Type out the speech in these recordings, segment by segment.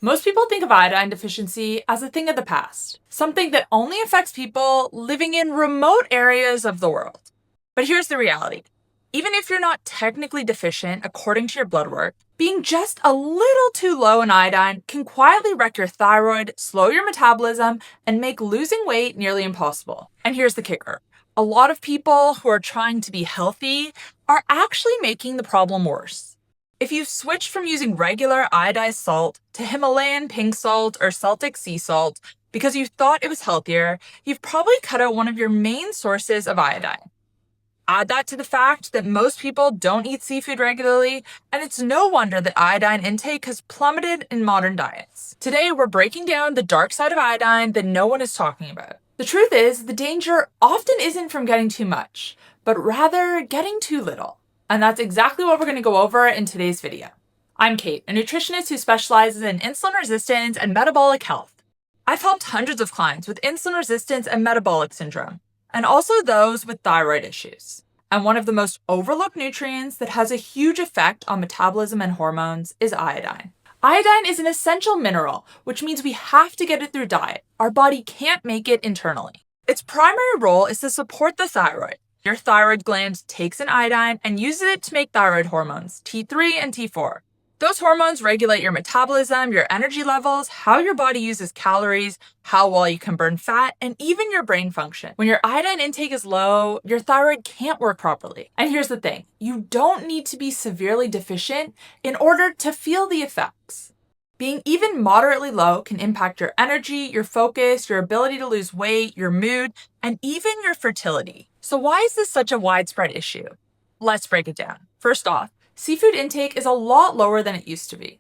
Most people think of iodine deficiency as a thing of the past, something that only affects people living in remote areas of the world. But here's the reality. Even if you're not technically deficient according to your blood work, being just a little too low in iodine can quietly wreck your thyroid, slow your metabolism, and make losing weight nearly impossible. And here's the kicker. A lot of people who are trying to be healthy are actually making the problem worse. If you've switched from using regular iodized salt to Himalayan pink salt or Celtic sea salt because you thought it was healthier, you've probably cut out one of your main sources of iodine. Add that to the fact that most people don't eat seafood regularly, and it's no wonder that iodine intake has plummeted in modern diets. Today, we're breaking down the dark side of iodine that no one is talking about. The truth is, the danger often isn't from getting too much, but rather getting too little. And that's exactly what we're going to go over in today's video. I'm Kait, a nutritionist who specializes in insulin resistance and metabolic health. I've helped hundreds of clients with insulin resistance and metabolic syndrome, and also those with thyroid issues. And one of the most overlooked nutrients that has a huge effect on metabolism and hormones is iodine. Iodine is an essential mineral, which means we have to get it through diet. Our body can't make it internally. Its primary role is to support the thyroid. Your thyroid gland takes in iodine and uses it to make thyroid hormones, T3 and T4. Those hormones regulate your metabolism, your energy levels, how your body uses calories, how well you can burn fat, and even your brain function. When your iodine intake is low, your thyroid can't work properly. And here's the thing, you don't need to be severely deficient in order to feel the effects. Being even moderately low can impact your energy, your focus, your ability to lose weight, your mood, and even your fertility. So why is this such a widespread issue? Let's break it down. First off, seafood intake is a lot lower than it used to be.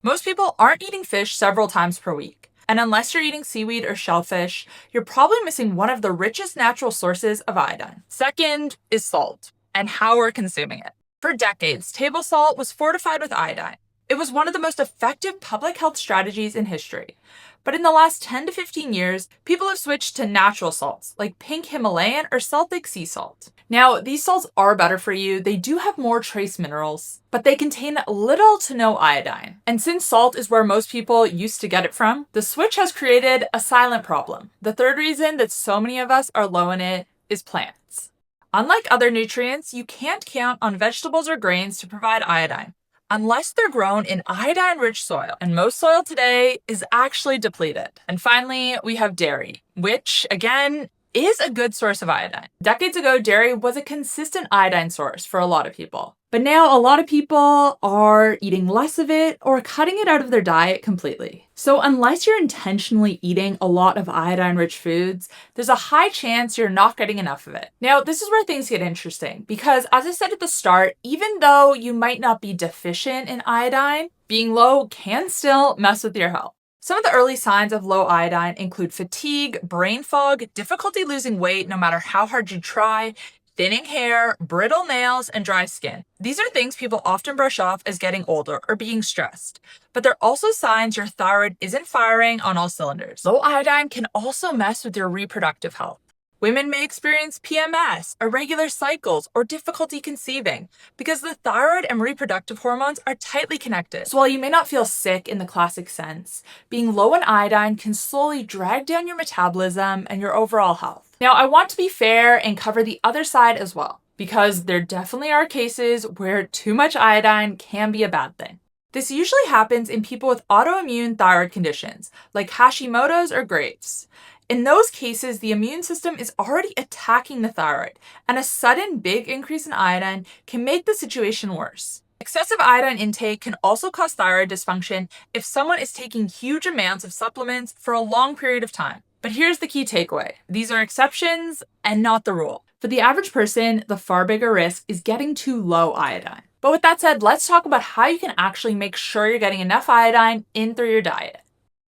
Most people aren't eating fish several times per week, and unless you're eating seaweed or shellfish, you're probably missing one of the richest natural sources of iodine. Second is salt, and how we're consuming it. For decades, table salt was fortified with iodine. It was one of the most effective public health strategies in history. But in the last 10 to 15 years, people have switched to natural salts, like pink Himalayan or Celtic sea salt. Now, these salts are better for you. They do have more trace minerals, but they contain little to no iodine. And since salt is where most people used to get it from, the switch has created a silent problem. The third reason that so many of us are low in it is plants. Unlike other nutrients, you can't count on vegetables or grains to provide iodine, unless they're grown in iodine-rich soil, and most soil today is actually depleted. And finally, we have dairy, which, again, is a good source of iodine. Decades ago, dairy was a consistent iodine source for a lot of people. But now a lot of people are eating less of it or cutting it out of their diet completely. So unless you're intentionally eating a lot of iodine-rich foods, there's a high chance you're not getting enough of it. Now, this is where things get interesting because, as I said at the start, even though you might not be deficient in iodine, being low can still mess with your health. Some of the early signs of low iodine include fatigue, brain fog, difficulty losing weight no matter how hard you try, thinning hair, brittle nails, and dry skin. These are things people often brush off as getting older or being stressed, but they're also signs your thyroid isn't firing on all cylinders. Low iodine can also mess with your reproductive health. Women may experience PMS, irregular cycles, or difficulty conceiving because the thyroid and reproductive hormones are tightly connected. So while you may not feel sick in the classic sense, being low in iodine can slowly drag down your metabolism and your overall health. Now, I want to be fair and cover the other side as well, because there definitely are cases where too much iodine can be a bad thing. This usually happens in people with autoimmune thyroid conditions, like Hashimoto's or Graves'. In those cases, the immune system is already attacking the thyroid, and a sudden big increase in iodine can make the situation worse. Excessive iodine intake can also cause thyroid dysfunction if someone is taking huge amounts of supplements for a long period of time. But here's the key takeaway. These are exceptions and not the rule. For the average person, the far bigger risk is getting too low iodine. But with that said, let's talk about how you can actually make sure you're getting enough iodine in through your diet.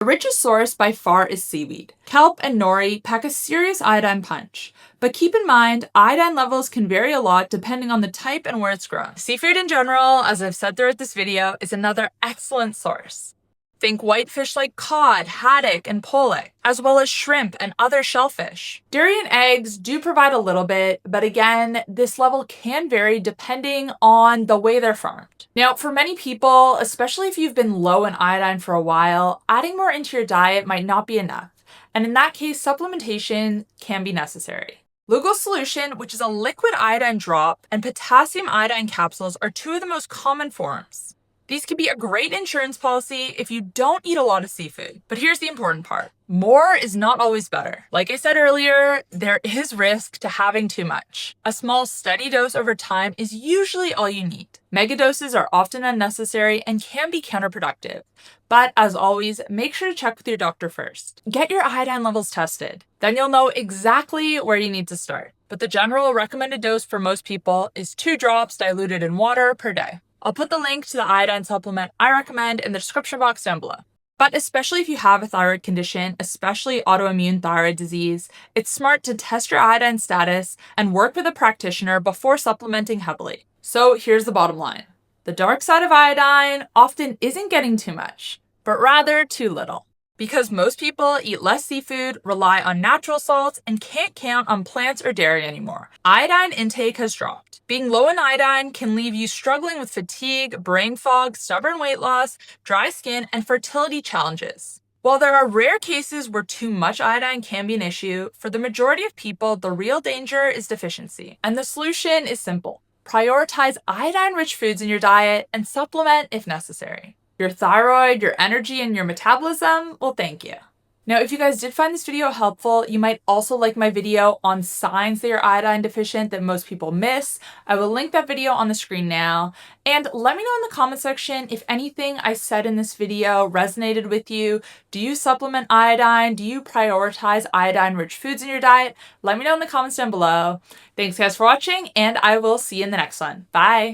The richest source by far is seaweed. Kelp and nori pack a serious iodine punch. But keep in mind, iodine levels can vary a lot depending on the type and where it's grown. Seafood in general, as I've said throughout this video, is another excellent source. Think whitefish like cod, haddock, and pollock, as well as shrimp and other shellfish. Dairy and eggs do provide a little bit, but again, this level can vary depending on the way they're farmed. Now, for many people, especially if you've been low in iodine for a while, adding more into your diet might not be enough. And in that case, supplementation can be necessary. Lugol solution, which is a liquid iodine drop, and potassium iodine capsules are two of the most common forms. These could be a great insurance policy if you don't eat a lot of seafood. But here's the important part. More is not always better. Like I said earlier, there is risk to having too much. A small steady dose over time is usually all you need. Megadoses are often unnecessary and can be counterproductive. But as always, make sure to check with your doctor first. Get your iodine levels tested. Then you'll know exactly where you need to start. But the general recommended dose for most people is 2 drops diluted in water per day. I'll put the link to the iodine supplement I recommend in the description box down below. But especially if you have a thyroid condition, especially autoimmune thyroid disease, it's smart to test your iodine status and work with a practitioner before supplementing heavily. So here's the bottom line. The dark side of iodine often isn't getting too much, but rather too little. Because most people eat less seafood, rely on natural salts, and can't count on plants or dairy anymore, iodine intake has dropped. Being low in iodine can leave you struggling with fatigue, brain fog, stubborn weight loss, dry skin, and fertility challenges. While there are rare cases where too much iodine can be an issue, for the majority of people, the real danger is deficiency. And the solution is simple. Prioritize iodine-rich foods in your diet and supplement if necessary. Your thyroid, your energy, and your metabolism will thank you. Now, if you guys did find this video helpful, you might also like my video on signs that you're iodine deficient that most people miss. I will link that video on the screen now. And let me know in the comment section if anything I said in this video resonated with you. Do you supplement iodine? Do you prioritize iodine-rich foods in your diet? Let me know in the comments down below. Thanks guys for watching, and I will see you in the next one. Bye!